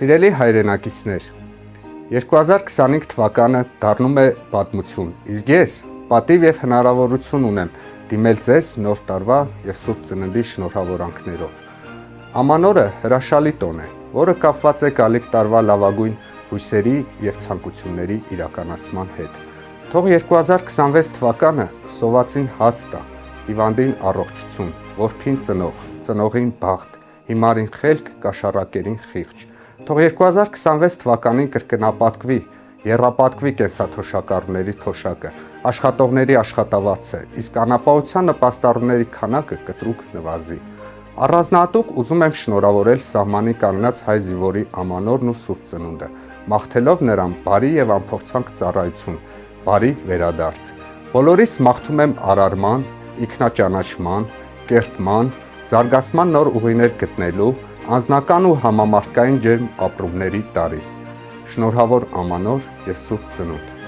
Սիրելի հայրենակիցներ, 2025 թվականը դառնում է պատմություն, իսկ ես պատիվ և հնարավորություն ունեմ դիմել ձեզ նոր տարվա և Սուրբ Ծննդի շնորհավորանքներով։ Ամանորը հրաշալի տոն է, որը կապված է գալիք տարվա լավագույն հույսերի և ցանկությունների իրականացման հետ։ Թող 2026 թվականը սովածին հաց տա, հիվանդին առողջություն, որդին ծնող, ծնողին բախտ, հիմարին խելք, կաշառակերին խիղճ։ Թող 2026 թվականին կրկնապատկվի, եռապատկվի կենսաթոշակառուների թոշակը, աշխատողների աշխատավարձը, իսկ անապահության նպաստառուների քանակը կտրուկ նվազի։ Առանձնահատուկ ուզում եմ շնորհավորել սահմանի կանգնած հայ զինվորի ամանորն ու Սուրբ Ծնունդը, մաղթելով նրան բարի և անփորձանք ծառայություն, բարի վերադարձ։ Բոլորիս մաղթում եմ արարման, ինքնաճանաչման, կերտման, զարգացման նոր ուղիներ գտնելու, անձնական ու համամարտկային ջերմ ապրումների տարի։ Շնորհավոր ամանոր և Սուրբ Ծնունդ։